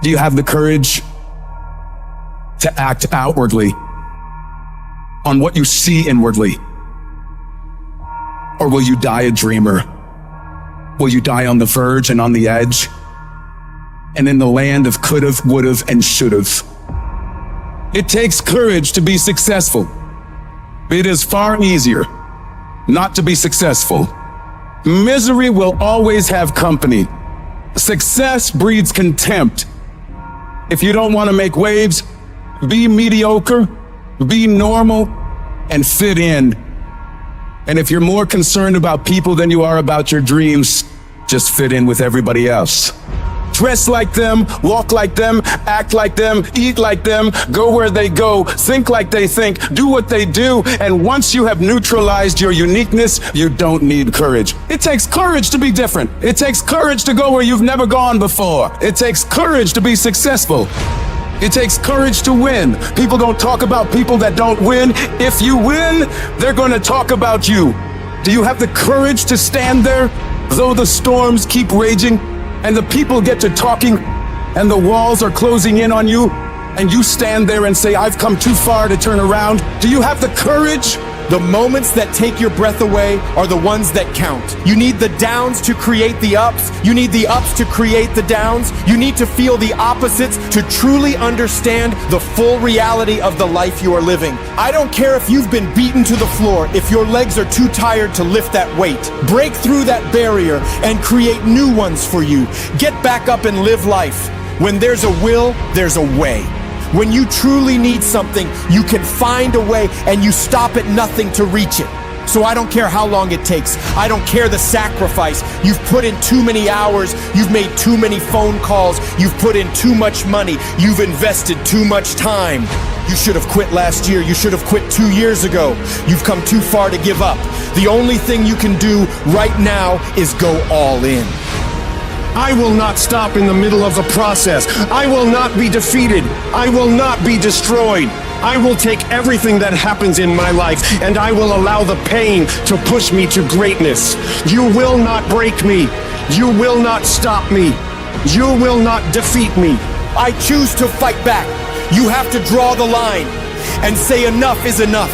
Do you have the courage to act outwardly on what you see inwardly? Or will you die a dreamer? Will you die on the verge and on the edge? And in the land of could've, would've, and should've. It takes courage to be successful. It is far easier not to be successful. Misery will always have company. Success breeds contempt. If you don't want to make waves, be mediocre, be normal, and fit in. And if you're more concerned about people than you are about your dreams, just fit in with everybody else. Dress like them, walk like them, act like them, eat like them, go where they go, think like they think, do what they do, and once you have neutralized your uniqueness, you don't need courage. It takes courage to be different. It takes courage to go where you've never gone before. It takes courage to be successful. It takes courage to win. People don't talk about people that don't win. If you win, they're going to talk about you. Do you have the courage to stand there, though the storms keep raging? And the people get to talking, and the walls are closing in on you, and you stand there and say, I've come too far to turn around. Do you have the courage? The moments that take your breath away are the ones that count. You need the downs to create the ups. You need the ups to create the downs. You need to feel the opposites to truly understand the full reality of the life you are living. I don't care if you've been beaten to the floor, if your legs are too tired to lift that weight. Break through that barrier and create new ones for you. Get back up and live life. When there's a will, there's a way. When you truly need something, you can find a way, and you stop at nothing to reach it. So I don't care how long it takes. I don't care the sacrifice. You've put in too many hours. You've made too many phone calls. You've put in too much money. You've invested too much time. You should have quit last year. You should have quit 2 years ago. You've come too far to give up. The only thing you can do right now is go all in. I will not stop in the middle of the process. I will not be defeated. I will not be destroyed. I will take everything that happens in my life, and I will allow the pain to push me to greatness. You will not break me. You will not stop me. You will not defeat me. I choose to fight back. You have to draw the line and say enough is enough.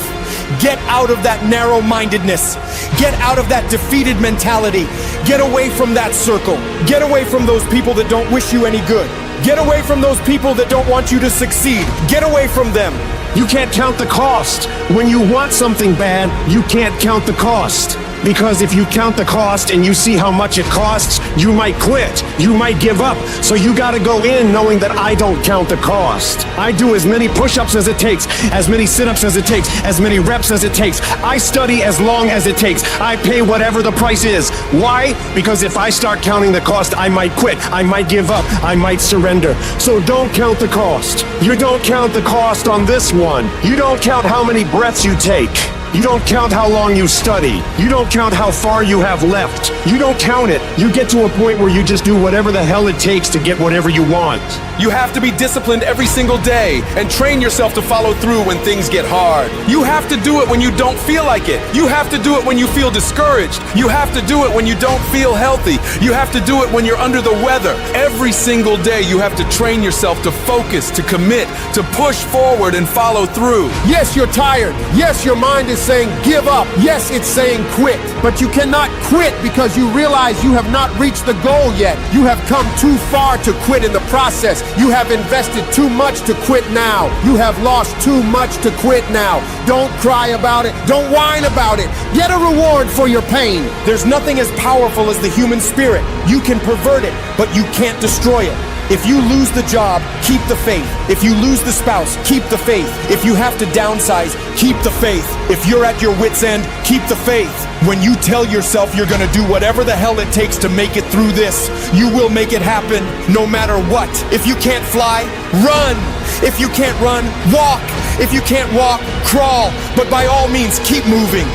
Get out of that narrow-mindedness. Get out of that defeated mentality. Get away from that circle. Get away from those people that don't wish you any good. Get away from those people that don't want you to succeed. Get away from them. You can't count the cost. When you want something bad, you can't count the cost. Because if you count the cost and you see how much it costs, you might quit. You might give up. So you gotta go in knowing that I don't count the cost. I do as many push-ups as it takes, as many sit-ups as it takes, as many reps as it takes. I study as long as it takes. I pay whatever the price is. Why? Because if I start counting the cost, I might quit. I might give up. I might surrender. So don't count the cost. You don't count the cost on this one. You don't count how many breaths you take. You don't count how long you study. You don't count how far you have left. You don't count it. You get to a point where you just do whatever the hell it takes to get whatever you want. You have to be disciplined every single day and train yourself to follow through when things get hard. You have to do it when you don't feel like it. You have to do it when you feel discouraged. You have to do it when you don't feel healthy. You have to do it when you're under the weather. Every single day you have to train yourself to focus, to commit, to push forward and follow through. Yes, you're tired. Yes, your mind is saying give up. Yes, it's saying quit. But you cannot quit because you realize you have not reached the goal yet. You have come too far to quit in the process. You have invested too much to quit now. You have lost too much to quit now. Don't cry about it. Don't whine about it. Get a reward for your pain. There's nothing as powerful as the human spirit. You can pervert it, but you can't destroy it. If you lose the job, keep the faith. If you lose the spouse, keep the faith. If you have to downsize, keep the faith. If you're at your wit's end, keep the faith. When you tell yourself you're gonna do whatever the hell it takes to make it through this, you will make it happen no matter what. If you can't fly, run. If you can't run, walk. If you can't walk, crawl. But by all means, keep moving.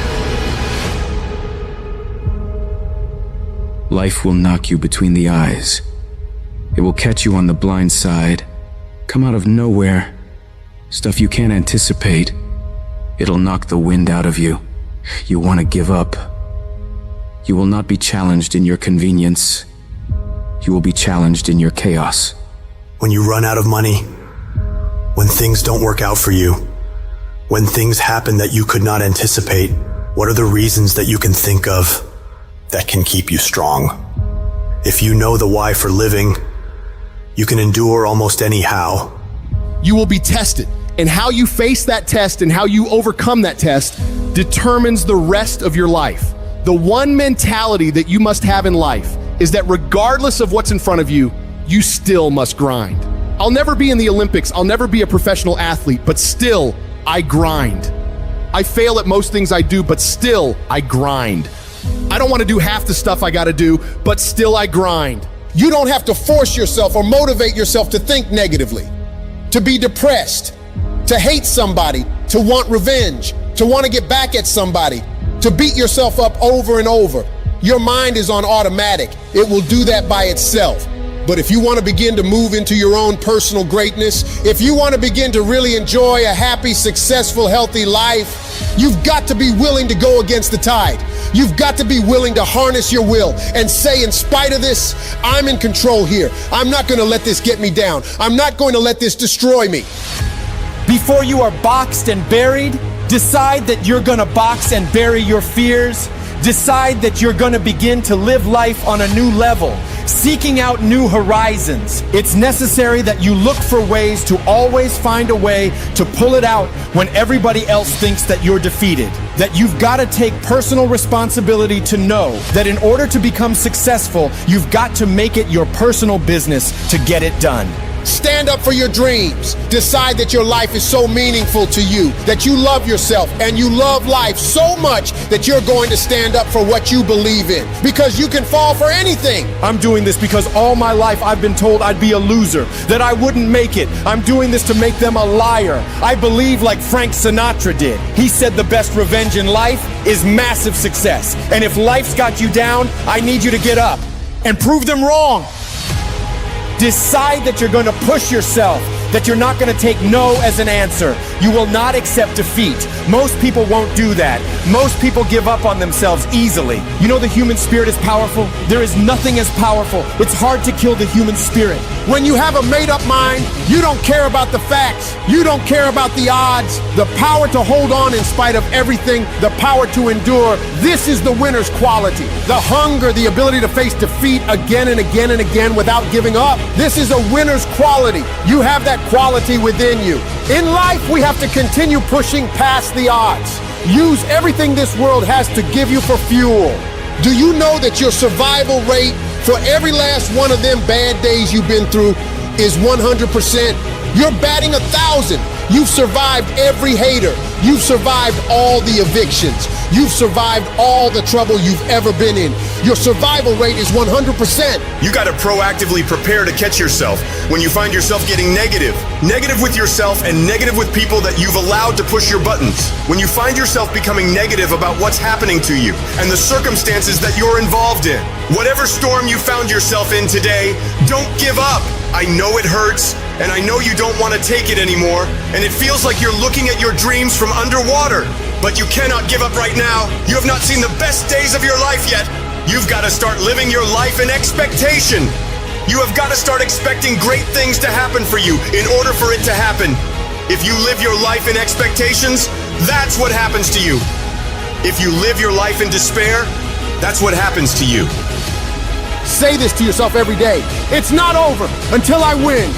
Life will knock you between the eyes. It will catch you on the blind side, come out of nowhere, stuff you can't anticipate. It'll knock the wind out of you. You want to give up. You will not be challenged in your convenience. You will be challenged in your chaos. when you run out of money, when things don't work out for you, when things happen that you could not anticipate, what are the reasons that you can think of that can keep you strong? If you know the why for living, you can endure almost any how. You will be tested, and how you face that test and how you overcome that test determines the rest of your life. The one mentality that you must have in life is that regardless of what's in front of you, you still must grind. I'll never be in the Olympics, I'll never be a professional athlete, but still, I grind. I fail at most things I do, but still, I grind. I don't want to do half the stuff I gotta do, but still I grind. You don't have to force yourself or motivate yourself to think negatively, to be depressed, to hate somebody, to want revenge, to want to get back at somebody, to beat yourself up over and over. Your mind is on automatic. It will do that by itself. But if you want to begin to move into your own personal greatness, if you want to begin to really enjoy a happy, successful, healthy life, you've got to be willing to go against the tide. You've got to be willing to harness your will and say, in spite of this, I'm in control here. I'm not going to let this get me down. I'm not going to let this destroy me. Before you are boxed and buried, decide that you're gonna box and bury your fears. Decide that you're gonna begin to live life on a new level, seeking out new horizons. It's necessary that you look for ways to always find a way to pull it out when everybody else thinks that you're defeated. That you've gotta take personal responsibility to know that in order to become successful, you've got to make it your personal business to get it done. Stand up for your dreams. Decide that your life is so meaningful to you, that you love yourself and you love life so much that you're going to stand up for what you believe in, because you can fall for anything. I'm doing this because all my life I've been told I'd be a loser, that I wouldn't make it. I'm doing this to make them a liar. I believe like Frank Sinatra did. He said the best revenge in life is massive success. And if life's got you down, I need you to get up and prove them wrong. Decide that you're going to push yourself, that you're not going to take no as an answer. You will not accept defeat. Most people won't do that. Most people give up on themselves easily. You know the human spirit is powerful? There is nothing as powerful. It's hard to kill the human spirit. When you have a made-up mind, you don't care about the facts. You don't care about the odds. The power to hold on in spite of everything, the power to endure. This is the winner's quality. The hunger, the ability to face defeat again and again and again without giving up. This is a winner's quality. You have that quality within you. In life, we have to continue pushing past the odds. Use everything this world has to give you for fuel. Do you know that your survival rate for every last one of them bad days you've been through is 100%? You're batting 1,000. You've survived every hater. You've survived all the evictions. You've survived all the trouble you've ever been in. Your survival rate is 100%. You gotta proactively prepare to catch yourself when you find yourself getting negative. Negative with yourself and negative with people that you've allowed to push your buttons. When you find yourself becoming negative about what's happening to you and the circumstances that you're involved in. Whatever storm you found yourself in today, don't give up. I know it hurts, and I know you don't want to take it anymore, and it feels like you're looking at your dreams from underwater. But you cannot give up right now. You have not seen the best days of your life yet. You've got to start living your life in expectation. You have got to start expecting great things to happen for you in order for it to happen. If you live your life in expectations, that's what happens to you. If you live your life in despair, that's what happens to you. Say this to yourself every day. It's not over until I win.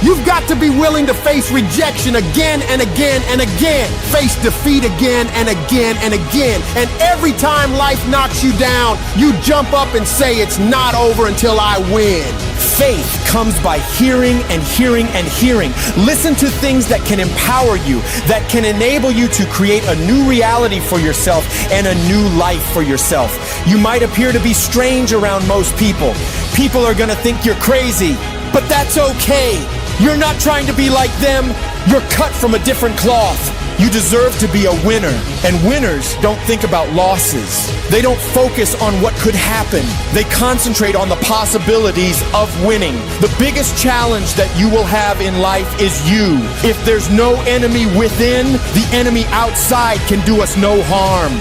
You've got to be willing to face rejection again and again and again. Face defeat again and again and again. And every time life knocks you down, you jump up and say, it's not over until I win. Faith comes by hearing and hearing and hearing. Listen to things that can empower you, that can enable you to create a new reality for yourself and a new life for yourself. You might appear to be strange around most people. People are gonna think you're crazy, but that's okay. You're not trying to be like them. You're cut from a different cloth. You deserve to be a winner. And winners don't think about losses. They don't focus on what could happen. They concentrate on the possibilities of winning. The biggest challenge that you will have in life is you. If there's no enemy within, the enemy outside can do us no harm.